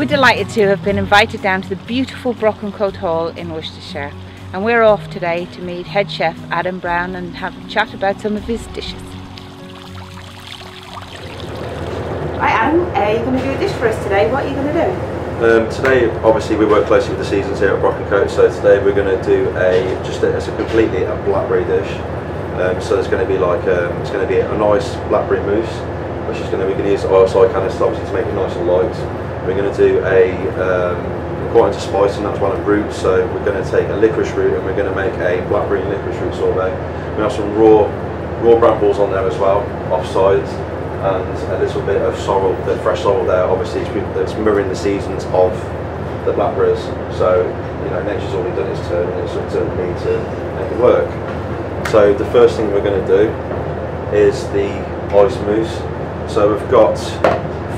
delighted to have been invited down to the beautiful Brockencote Hall in Worcestershire, and we're off today to meet head chef Adam Brown and have a chat about some of his dishes. Right Adam, you're going to do a dish for us today. What are you going to do? Today, obviously, we work closely with the seasons here at Brockencote, so today we're going to do it's a completely blackberry dish. So there's going to be like it's going to be a nice blackberry mousse, which is going to use oil side canister obviously to make it nice and light. We're going to do quite into spice and that's one of roots, so we're going to take a licorice root and we're going to make a blackberry and licorice root sorbet. We have some raw brambles on there as well, offsides, and a little bit of sorrel, the fresh sorrel there. Obviously it's mirroring the seasons of the blackberries, so you know nature's already done its turn and it's up to me to make it work. So the first thing we're going to do is the ice mousse. So we've got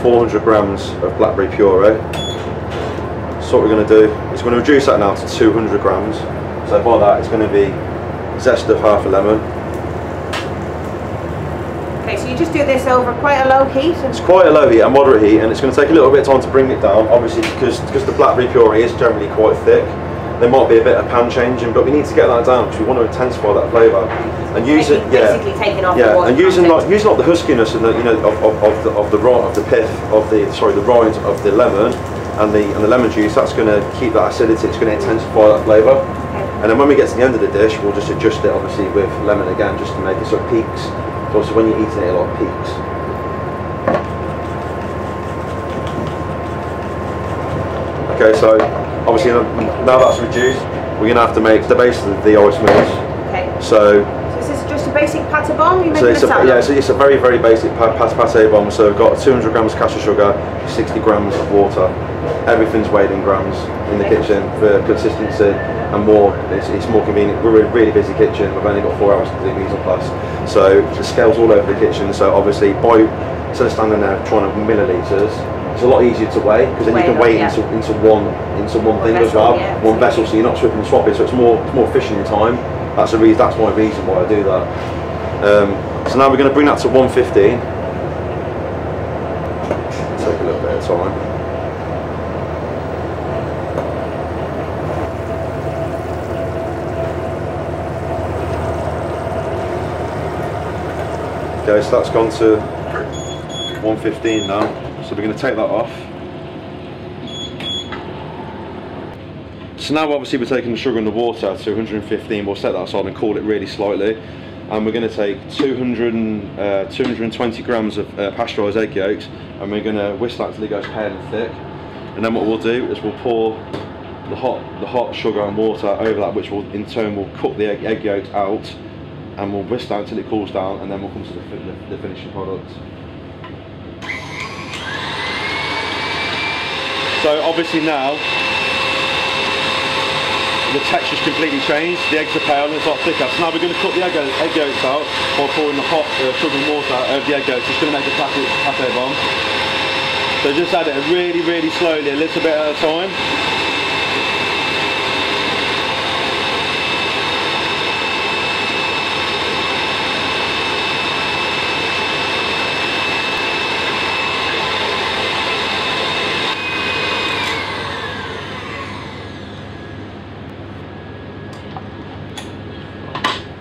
400 grams of blackberry puree. So what we're going to do is we're going to reduce that now to 200 grams. So by that it's going to be zest of half a lemon. Okay, so you just do this over quite a low heat? It's quite a low heat, a moderate heat, and it's going to take a little bit of time to bring it down, obviously because the blackberry puree is generally quite thick. There might be a bit of pan changing, but we need to get that down because we want to intensify that flavour. And use it, basically taking off the water. And using like the huskiness and the the pith of the rind of the lemon and the lemon juice. That's going to keep that acidity. It's going to intensify that flavour. Okay. And then when we get to the end of the dish, we'll just adjust it obviously with lemon again, just to make it sort of peaks. So also when you're eating it, a lot of peaks. Okay, so obviously now that's reduced, we're going to have to make the base of the ice mousse. Okay. So is this just a basic pate bomb? So it's a very, very basic pate bomb. So we've got 200 grams cashew sugar, 60 grams of water. Everything's weighed in grams in the kitchen for consistency and more. It's more convenient. We're a really busy kitchen. We've only got 4 hours to do mise en place. So the scale's all over the kitchen. So obviously, instead of standing there trying to millilitres, it's a lot easier to weigh because then you can weigh into one thing as well, one vessel. So you're not swapping and swapping. So it's more efficient in time. That's my reason why I do that. So now we're going to bring that to 115. Take a little bit of time. Okay, so that's gone to 115 now. So we're going to take that off. So now obviously we're taking the sugar and the water to 115, we'll set that aside and cool it really slightly. And we're going to take 220 grams of pasteurised egg yolks and we're going to whisk that until it goes pale and thick. And then what we'll do is we'll pour the hot sugar and water over that, which will in turn will cook the egg yolks out, and we'll whisk that until it cools down, and then we'll come to the finishing product. So obviously now the texture's completely changed, the eggs are pale and it's a lot thicker. So now we're going to cut the egg yolks out by pouring the hot sugar and water over the egg yolks. It's going to make a pate bomb. So just add it really, really slowly, a little bit at a time.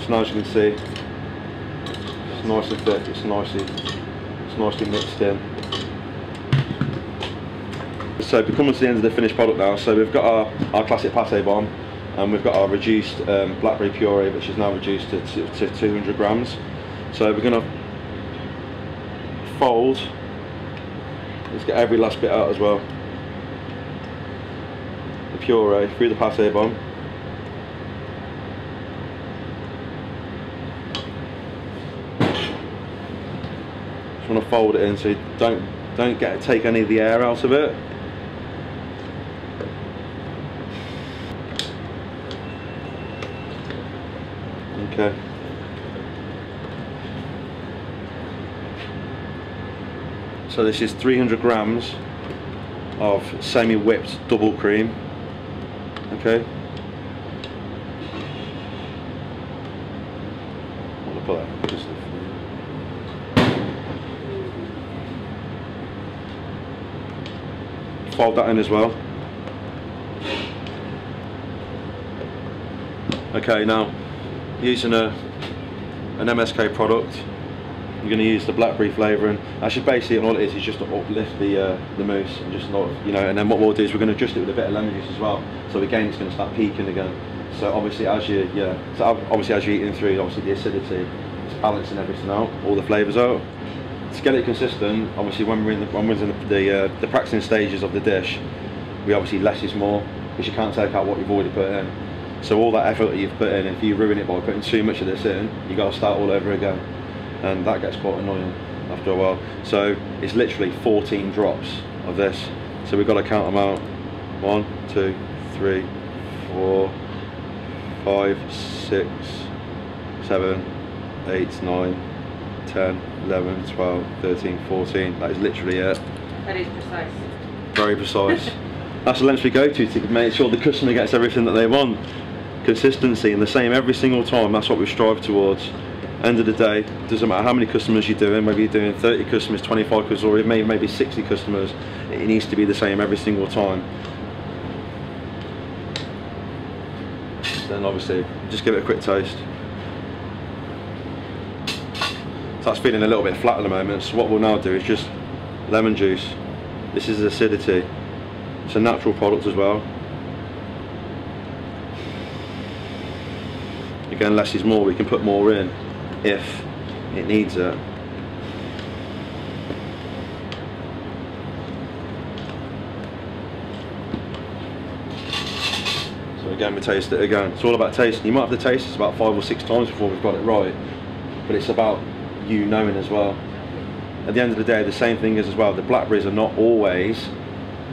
So now as you can see, it's nice and thick, it's nicely mixed in. So we're coming to the end of the finished product now. So we've got our classic pate bomb and we've got our reduced blackberry puree, which is now reduced to 200 grams. So we're going to fold, let's get every last bit out as well, the puree through the pate bomb. Just want to fold it in so you don't take any of the air out of it. Okay. So this is 300 grams of semi-whipped double cream. Okay. I'm gonna put that just 5 fold that in as well. Okay, now using an MSK product, you're going to use the blackberry flavouring. Actually, basically all it is just to uplift the mousse and just not, you know. And then what we'll do is we're going to adjust it with a bit of lemon juice as well. So again, it's going to start peaking again. So obviously, as you as you're eating through, obviously the acidity, it's balancing everything out, all the flavours out. To get it consistent, obviously when we're in the practicing stages of the dish, we obviously less is more, because you can't take out what you've already put in. So all that effort that you've put in, if you ruin it by putting too much of this in, you got to start all over again, and that gets quite annoying after a while. So it's literally 14 drops of this. So we've got to count them out. 1, 2, 3, 4, 5, 6, 7, 8, 9, 10, 11, 12, 13, 14. That is literally it. That is precise. Very precise. That's the lengths we go to make sure the customer gets everything that they want. Consistency and the same every single time. That's what we strive towards. End of the day, doesn't matter how many customers you're doing, whether you're doing 30 customers, 25 customers, or maybe 60 customers, it needs to be the same every single time. Then obviously, just give it a quick taste. So that's feeling a little bit flat at the moment, so what we'll now do is just lemon juice. This is acidity. It's a natural product as well. Again, less is more, we can put more in if it needs it. So again, we taste it again. It's all about tasting. You might have to taste this about 5 or 6 times before we've got it right, but it's about you knowing as well. At the end of the day, the same thing is as well, the blackberries are not always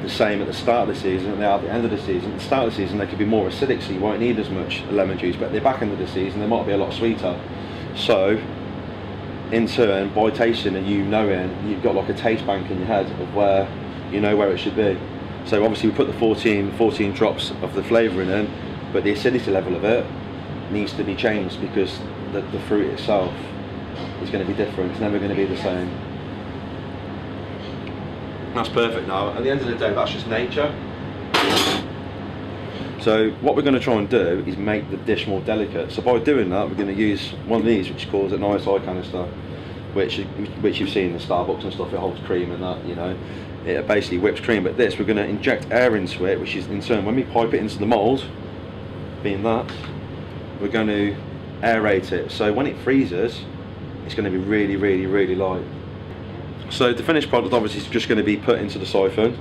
the same at the start of the season and they are at the end of the season. At the start of the season they could be more acidic, so you won't need as much lemon juice, but at the back end of the season they might be a lot sweeter. So in turn, by tasting and you knowing, you've got like a taste bank in your head of where you know where it should be. So obviously we put the 14 drops of the flavouring in, but the acidity level of it needs to be changed because the fruit itself is going to be different. It's never going to be the same. That's perfect now. At the end of the day, that's just nature. So what we're going to try and do is make the dish more delicate. So by doing that, we're going to use one of these, which is called an ISI canister, which you've seen in the Starbucks and stuff. It holds cream and that, you know, it basically whips cream. But this, we're going to inject air into it, which is in turn, when we pipe it into the mould, being that, we're going to aerate it. So when it freezes, it's going to be really, really, really light. So the finished product obviously is just going to be put into the siphon.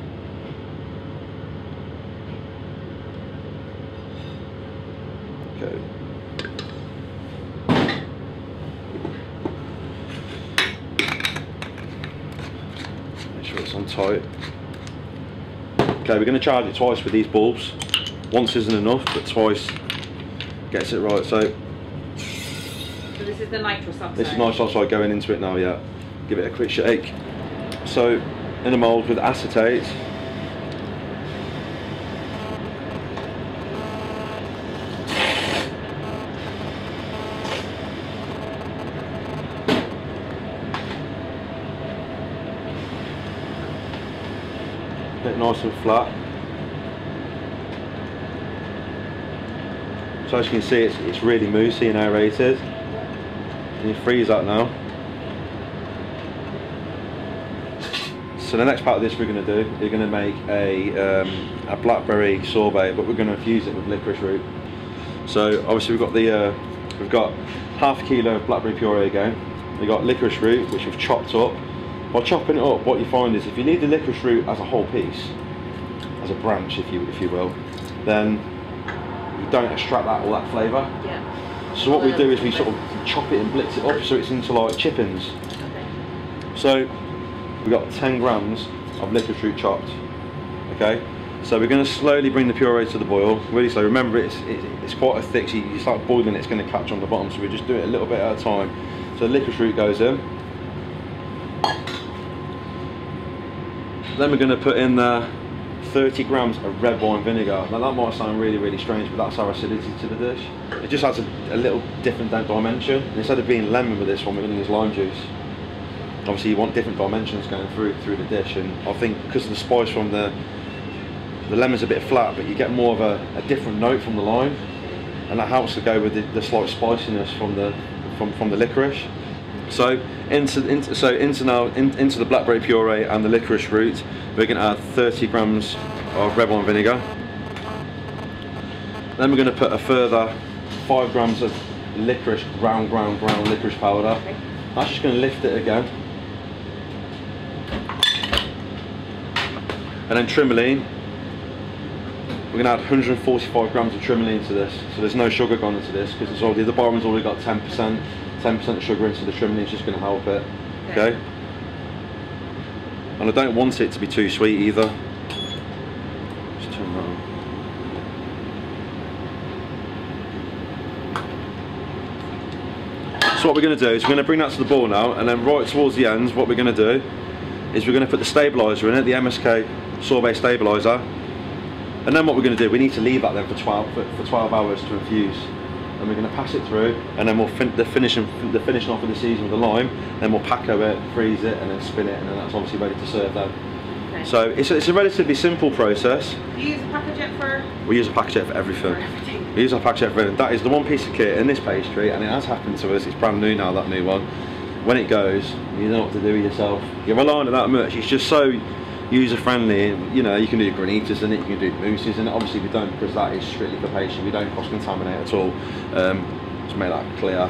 Okay. Make sure it's on tight. Okay, we're going to charge it twice with these bulbs. Once isn't enough, but twice gets it right. So this is the nitrous oxide. This is nitrous oxide going into it now, yeah. Give it a quick shake. So in a mould with acetate, a bit nice and flat. So as you can see, it's really moussey and aerated. And you freeze that now. So the next part of this we're going to do, we're going to make a blackberry sorbet, but we're going to infuse it with licorice root. So obviously we've got half a kilo of blackberry puree again. We've got licorice root, which we've chopped up. By chopping it up, what you find is if you need the licorice root as a whole piece, as a branch, if you will, then you don't extract all that flavour. Yeah. So what we do is we sort of chop it and blitz it up so it's into like chippings. Okay. So we've got 10 grams of licorice root chopped. Okay, so we're going to slowly bring the puree to the boil, really slow. Remember, it's quite a thick, so you start boiling it's going to catch on the bottom, so we just do it a little bit at a time. So the licorice root goes in. Then we're going to put in 30 grams of red wine vinegar. Now that might sound really, really strange, but that's our acidity to the dish. It just adds a little different dimension. And instead of being lemon with this one, we're going to use lime juice. Obviously you want different dimensions going through the dish, and I think because of the spice from the the lemon's a bit flat, but you get more of a different note from the lime, and that helps to go with the slight spiciness from the licorice. So into the blackberry puree and the licorice root, we're going to add 30 grams of red wine vinegar. Then we're going to put a further 5 grams of licorice, ground licorice powder. Okay. That's just going to lift it again. And then trimoline. We're going to add 145 grams of trimoline to this. So there's no sugar gone into this because it's already, the bar one's already got 10% of sugar into the trimoline. It's just going to help it. Okay. And I don't want it to be too sweet either. Just turn that on. So what we're going to do is we're going to bring that to the boil now, and then right towards the end, what we're going to do is we're going to put the stabiliser in it, the MSK sorbet stabiliser, and then what we're going to do, we need to leave that then for 12 hours to infuse, and we're going to pass it through, and then we'll finishing off with the season with the lime, then we'll paco it, freeze it, and then spin it, and then that's obviously ready to serve then. Okay. So it's a relatively simple process. Do you use a Packojet for? We use a Packojet for everything. We use our Packojet for everything. That is the one piece of kit in this pastry, and it has happened to us, it's brand new now, that new one. When it goes, you know what to do with yourself. You're relying on that much, it's just so user friendly. You know, you can do granitas in it, you can do mousses in it. Obviously we don't, because that is strictly for pastry, we don't cross contaminate at all. Just make that clear.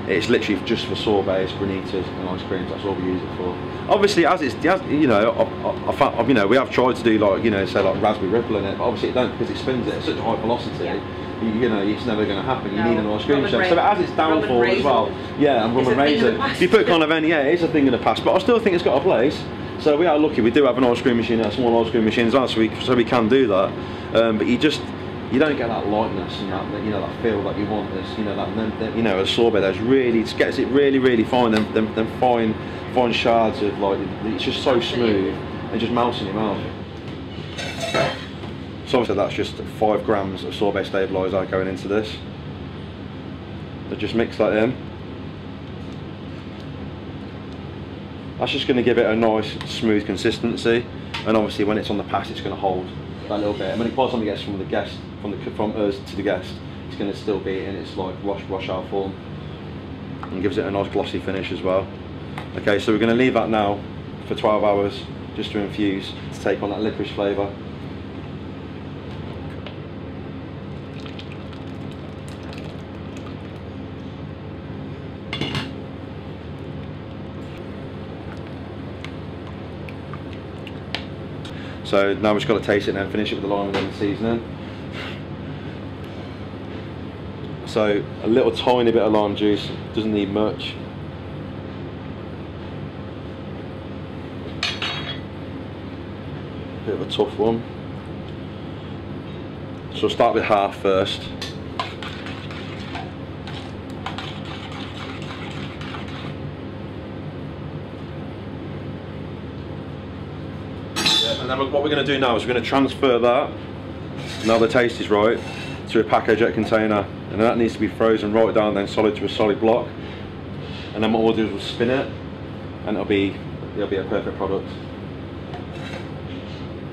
It's literally just for sorbets, granitas and ice creams, that's all we use it for. Obviously, you know, we have tried to do like, you know, say like raspberry ripple in it, but obviously it don't, because it spins it at such a high velocity. You know, it's never going to happen. You need an ice cream chef. So it has its downfall as well. Yeah, and rum and raisin. If you put kind of any, yeah, it is a thing in the past, but I still think it's got a place. So we are lucky. We do have an ice cream machine, a small ice cream machine as well, so we can do that. But you don't get that lightness and that, you know, that feel that you want. This, you know, that you know, a sorbet that's really, it gets it really fine. Them fine shards of like, it's just so smooth. It just melts in your mouth. So obviously that's just 5 grams of sorbet stabiliser going into this. So just mix that in. That's just going to give it a nice smooth consistency, and obviously when it's on the pass it's going to hold that little bit, and when it by the time it gets from us to the guest, it's going to still be in its like wash out form, and gives it a nice glossy finish as well. Okay, so we're going to leave that now for 12 hours just to infuse, to take on that licorice flavour. So now we've just got to taste it and then finish it with the lime and then the seasoning. So a little tiny bit of lime juice, doesn't need much. Bit of a tough one. So we'll start with half first. And then what we're going to do now is we're going to transfer that, now the taste is right, to a Packojet container, and that needs to be frozen right down, then solid to a solid block. And then what we'll do is we'll spin it, and it'll be a perfect product.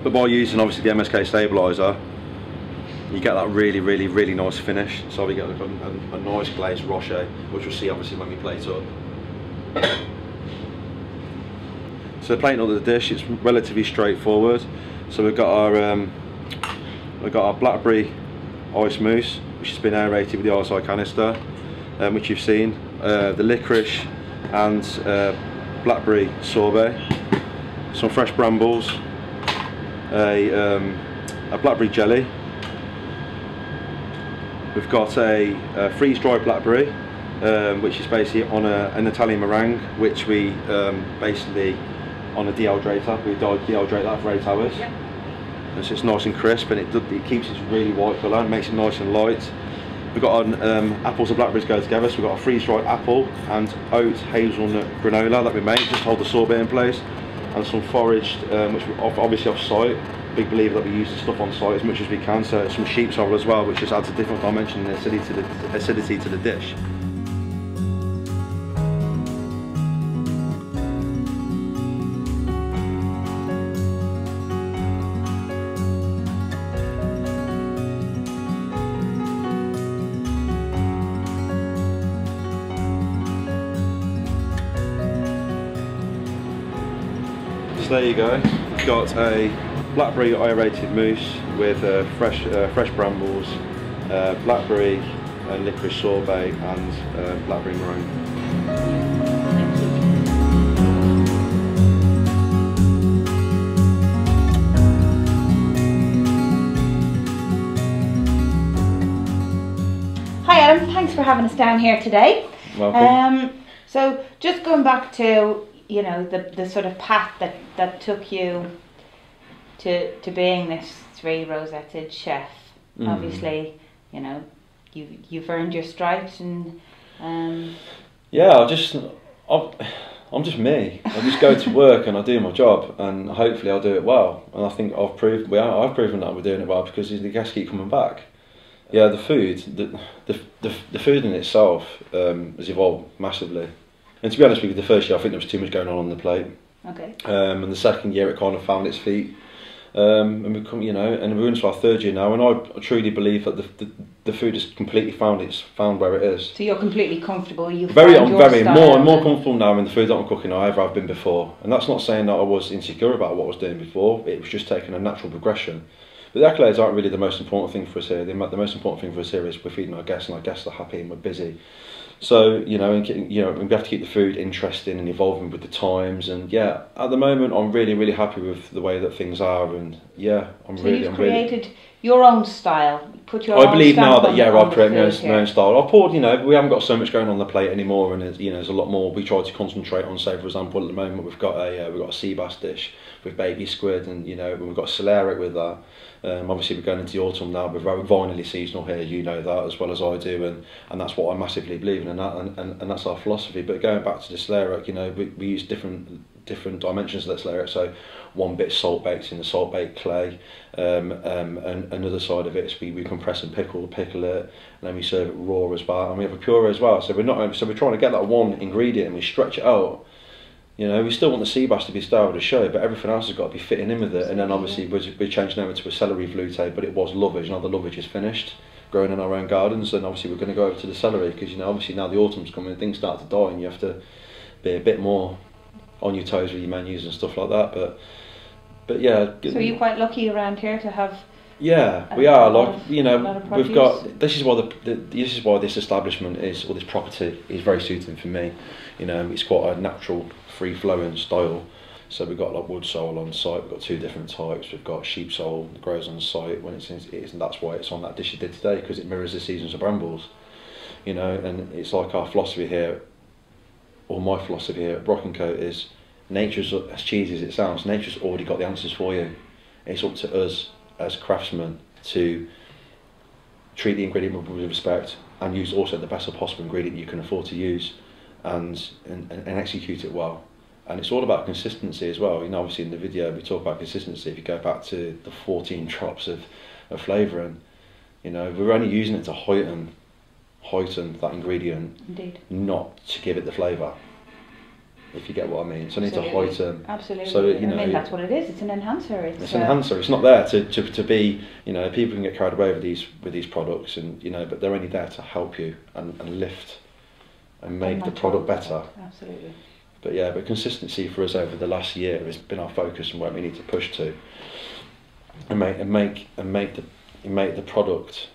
But by using obviously the MSK stabiliser, you get that really nice finish. So we get like a nice glazed rocher, which we'll see obviously when we plate up. So plating up the dish, it's relatively straightforward. So we've got our blackberry ice mousse, which has been aerated with the RSI canister, which you've seen. The licorice and blackberry sorbet, some fresh brambles, a blackberry jelly. We've got a freeze-dried blackberry, which is basically on an Italian meringue, which we basically on a dehydrator. We dehydrate that for 8 hours. Yep. And so it's nice and crisp, and it keeps its really white colour and makes it nice and light. We've got apples and blackberries go together, so we've got a freeze-dried apple and oat hazelnut granola that we made just to hold the sorbet in place, and some foraged, which we obviously off-site. Big believer that we use the stuff on site as much as we can, so some sheep sorrel as well, which just adds a different dimension and acidity to the dish. So there you go. We've got a blackberry aerated mousse with fresh brambles, blackberry and licorice sorbet, and blackberry meringue. Hi Adam, thanks for having us down here today. Welcome. So just going back to, you know, the sort of path that took you to being this three-rosetted chef. Obviously, you know, you've earned your stripes, and yeah, I'm just me. I just go to work and I do my job, and hopefully I'll do it well. And I think I've proven that we're doing it well, because the guests keep coming back. Yeah, the food in itself has evolved massively. And to be honest with you, the first year I think there was too much going on the plate. Okay. And the second year it kind of found its feet. And we come, you know, and we're into our third year now, and I truly believe that the food has completely found where it is. So you're completely comfortable. I'm more comfortable now in the food that I'm cooking than I ever have been before. And that's not saying that I was insecure about what I was doing before. It was just taking a natural progression. But the accolades aren't really the most important thing for us here. The most important thing for us here is we're feeding our guests, and our guests are happy and we're busy. So, you know, we have to keep the food interesting and evolving with the times. And yeah, at the moment, I'm really happy with the way that things are. And yeah, you've created your own style. Put your own I believe now that I've created my own style. I've poured, you know, we haven't got so much going on the plate anymore, and you know, there's a lot more. We try to concentrate on, say, for example, at the moment we've got a sea bass dish with baby squid, and you know, we've got celeriac with that. Obviously we're going into the autumn now, we're very vinally seasonal here, you know that as well as I do, and that's what I massively believe in, and that's our philosophy. But going back to the celeriac, you know, we use different dimensions of the celeriac. So one bit salt baked in the salt baked clay, and another side of it is we compress and pickle it, and then we serve it raw as well, and we have a puree as well. So we're trying to get that one ingredient and we stretch it out. You know, we still want the sea bass to be style of the show, but everything else has got to be fitting in with it. And then obviously we're changing over to a celery velouté, but it was lovage. Now the lovage is finished, growing in our own gardens, and obviously we're going to go over to the celery, because you know, obviously now the autumn's coming and things start to die, and you have to be a bit more on your toes with your menus and stuff like that. But yeah. So you're quite lucky around here to have. Yeah, we are. Like, you know, we've got. This is why this establishment is, or this property is very suiting for me. You know, it's quite a natural, free-flowing style. So we've got like wood sorrel on site. We've got two different types. We've got sheep sorrel that grows on site when and that's why it's on that dish you did today, because it mirrors the seasons of brambles. You know, and it's like our philosophy here, or my philosophy here at Brockencote is, nature's, as cheesy as it sounds, nature's already got the answers for you. It's up to us as craftsmen to treat the ingredient with respect, and use also the best possible ingredient you can afford to use, and execute it well. And it's all about consistency as well. You know, obviously in the video we talk about consistency. If you go back to the 14 drops of flavouring, you know, we're only using it to heighten that ingredient. Indeed. Not to give it the flavour, if you get what I mean. So I need to heighten. Absolutely. So that, you know, I mean, that's what it is. It's an enhancer. It's an enhancer. It's not there to be, you know, people can get carried away with these products, and you know, but they're only there to help you and lift and make the product better. Absolutely. But yeah, but consistency for us over the last year has been our focus and where we need to push to, and make the product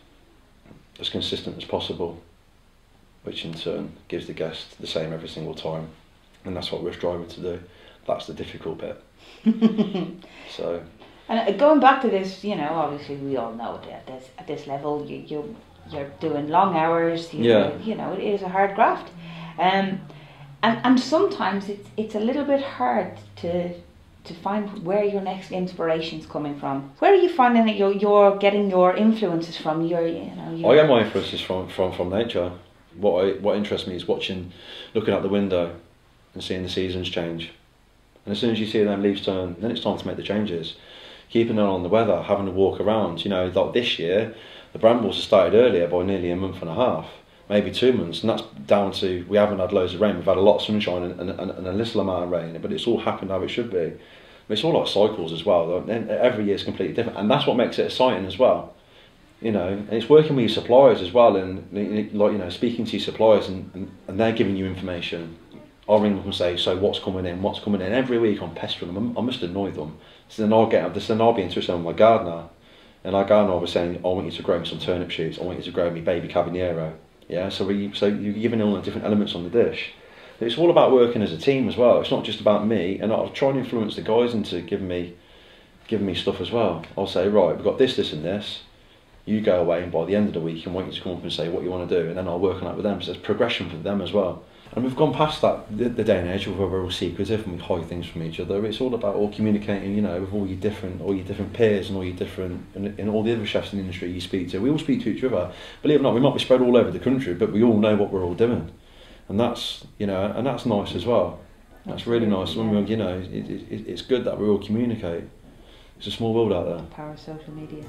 as consistent as possible, which in turn gives the guest the same every single time. And that's what we're striving to do. That's the difficult bit. So. And going back to this, you know, obviously we all know that at this level you're doing long hours. You know, it is a hard graft, and sometimes it's a little bit hard to find where your next inspiration's coming from. Where are you finding that you're getting your influences from? I get my influences from nature. What interests me is looking out the window and seeing the seasons change. And as soon as you see them leaves turn, then it's time to make the changes. Keeping an eye on the weather, having a walk around. You know, like this year, the brambles have started earlier by nearly a month and a half, maybe 2 months, and that's down to we haven't had loads of rain. We've had a lot of sunshine and a little amount of rain, but it's all happened how it should be. It's all like cycles as well. Every year is completely different, and that's what makes it exciting as well. You know, and it's working with your suppliers as well, and like, you know, speaking to your suppliers, and they're giving you information. I'll ring them and say, so what's coming in? What's coming in? Every week I'm pestering them. I must annoy them. So then I'll be in touch with my gardener, and our gardener was saying, I want you to grow me some turnip shoots. I want you to grow me baby cabanero. Yeah, so you're giving all the different elements on the dish. But it's all about working as a team as well. It's not just about me, and I'll try and influence the guys into giving me stuff as well. I'll say, right, we've got this, this, and this. You go away, and by the end of the week, I want you to come up and say what you want to do, and then I'll work on that with them. So there's progression for them as well. And we've gone past that, the day and age where we're all secretive and we hide things from each other. It's all about all communicating, you know, with all your different peers and all your different, and all the other chefs in the industry you speak to. We all speak to each other. Believe it or not, we might be spread all over the country, but we all know what we're all doing. And that's, you know, and that's nice as well. That's really nice. When we, you know, it's good that we all communicate. It's a small world out there. Power of social media.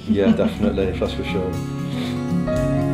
Yeah, definitely, that's for sure.